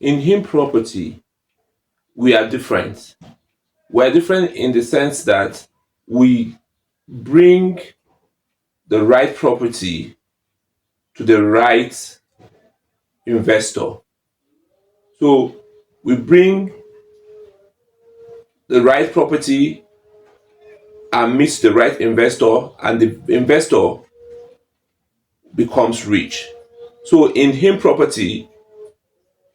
in him property, we are different. We are different in the sense that we bring the right property to the right investor. So we bring the right property and meet the right investor, and the investor becomes rich. So in him property,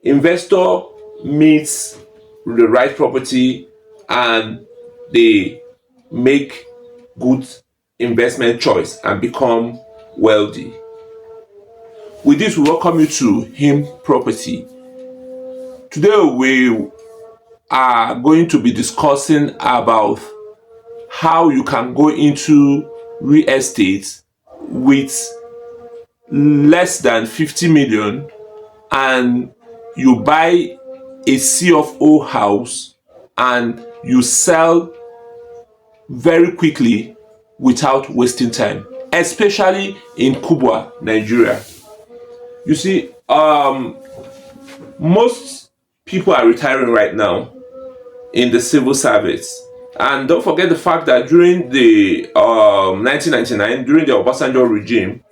investor meets the right property and they make good investment choice and become wealthy. With this, we welcome you to him property. Today we are going to be discussing about how you can go into real estate with less than 50 million and you buy a C of O house and you sell very quickly without wasting time, especially in Kubwa, Nigeria. You see, most people are retiring right now in the civil service. And don't forget the fact that during the 1999, during the Obasanjo regime,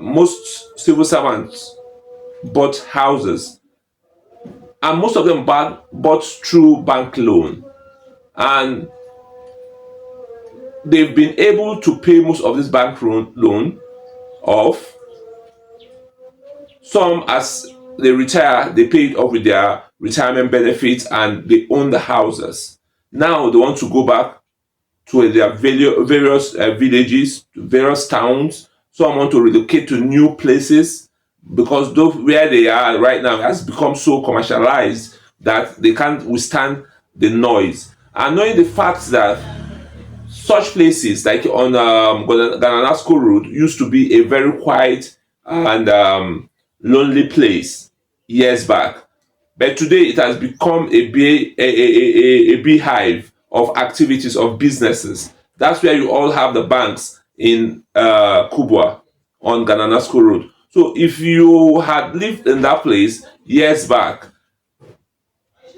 most civil servants bought houses, and most of them bought through bank loan, and they've been able to pay most of this bank loan off. Some, as they retire, they pay it off with their retirement benefits and they own the houses. Now they want to go back to their various villages, various towns. Some want to relocate to new places because where they are right now has become so commercialized that they can't withstand the noise. And knowing the fact that such places like on Gananasco Road used to be a very quiet and lonely place years back, but today it has become a beehive of activities of businesses. That's where you all have the banks in Kubwa on Gananasco Road. So if you had lived in that place years back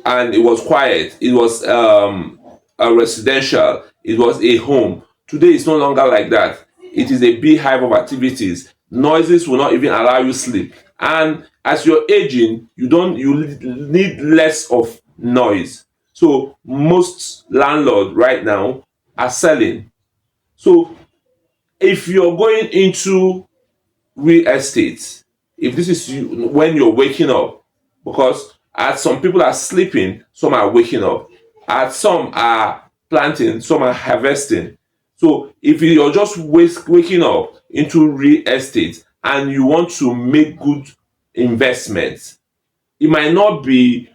and it was quiet, it was a residential, it was a home. Today it's no longer like that. It is a beehive of activities. Noises will not even allow you sleep. And as you're aging, you need less of noise. So most landlords right now are selling. So if you're going into real estate, if this is you when you're waking up, because as some people are sleeping, some are waking up, as some are planting, some are harvesting. So if you're just waking up into real estate and you want to make good investments, it might not be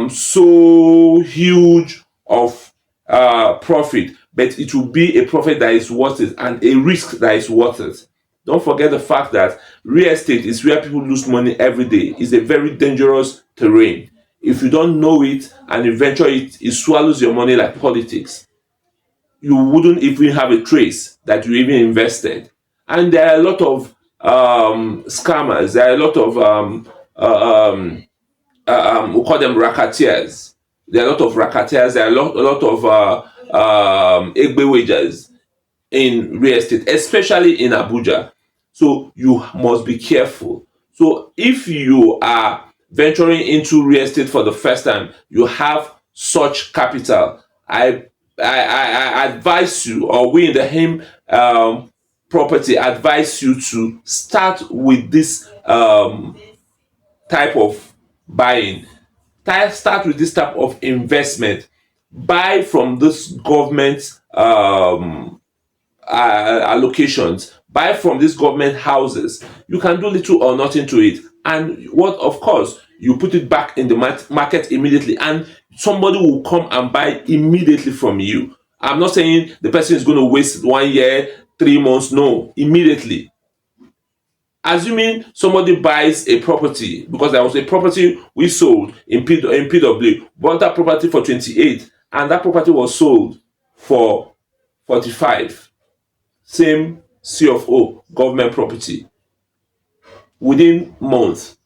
so huge of profit, but it will be a profit that is worth it and a risk that is worth it. Don't forget the fact that real estate is where people lose money every day. It's a very dangerous terrain. If you don't know it and you venture it, it swallows your money like politics. You wouldn't even have a trace that you even invested. And there are a lot of scammers. There are a lot of we call them racketeers. There are a lot of racketeers. There are a lot of egbe wagers in real estate, especially in Abuja. So you must be careful. So if you are venturing into real estate for the first time, you have such capital. I advise you, or we in the him property advise you to start with this type of buying. Start with this type of investment. Buy from this government allocations. Buy from these government houses. You can do little or nothing to it, and what, of course, you put it back in the market immediately, and somebody will come and buy immediately from you. I'm not saying the person is going to waste 1 year, 3 months. No, immediately. Assuming somebody buys a property, because there was a property we sold in PW, bought that property for 28, and that property was sold for 45. Same C of O, government property, within months.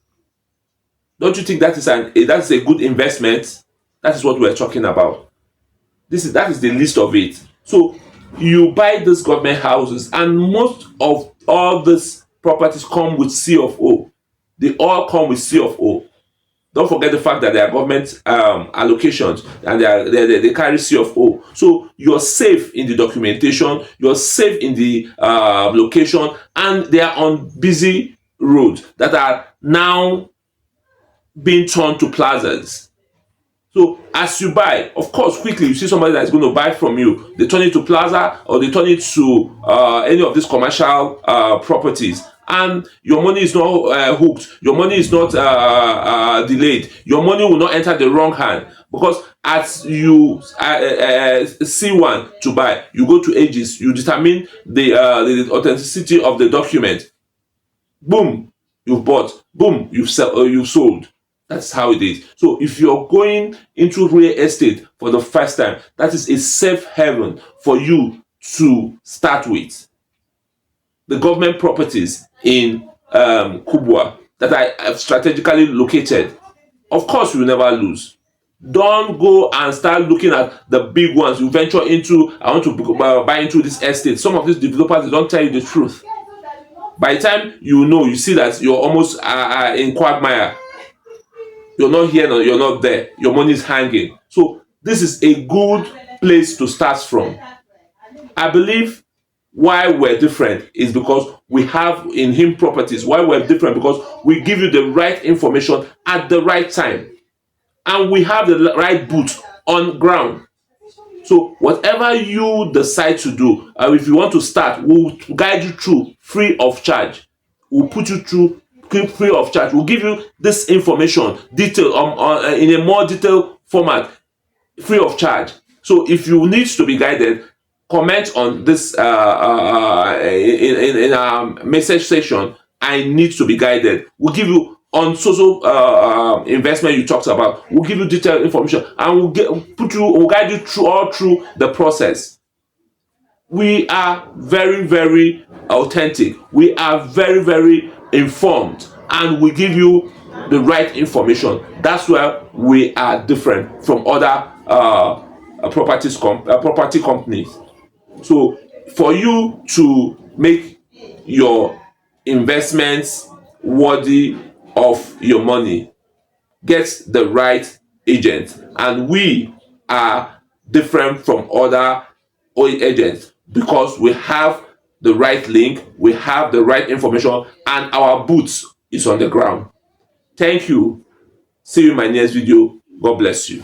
Don't you think that's a good investment? That is what we're talking about. That is the list of it. So you buy these government houses, and most of all these properties come with C of O. They all come with C of O. Don't forget the fact that they are government allocations, and they carry C of O. So you're safe in the documentation, you're safe in the location, and they are on busy roads that are now being turned to plazas. So as you buy, of course, quickly you see somebody that's going to buy from you. They turn it to plaza, or they turn it to any of these commercial properties, and your money is not hooked. Your money is not delayed. Your money will not enter the wrong hand, because as you see one to buy, you go to Aegis, you determine the authenticity of the document. Boom, you've bought. Boom, you've sold. That's how it is. So if you're going into real estate for the first time, that is a safe haven for you to start with. The government properties in Kubwa that are strategically located, of course, you will never lose. Don't go and start looking at the big ones. You venture into, I want to buy into this estate. Some of these developers, they don't tell you the truth. By the time you see that you're almost in quagmire. You're not here, you're not there. Your money is hanging. So this is a good place to start from. I believe why we're different is because we have in him properties. Why we're different, because we give you the right information at the right time, and we have the right boots on ground. So whatever you decide to do, if you want to start, we'll guide you through free of charge. We'll put you through free of charge. We'll give you this information detailed in a more detailed format, free of charge. So if you need to be guided, comment on this in our message section. I need to be guided. We'll give you on social investment you talked about. We'll give you detailed information, and we'll guide you through the process. We are very, very authentic. We are very, very informed, and we give you the right information. That's where we are different from other property companies. So for you to make your investments worthy of your money, get the right agent. And we are different from other agents because we have the right link, we have the right information, and our boots is on the ground. Thank you. See you in my next video. God bless you.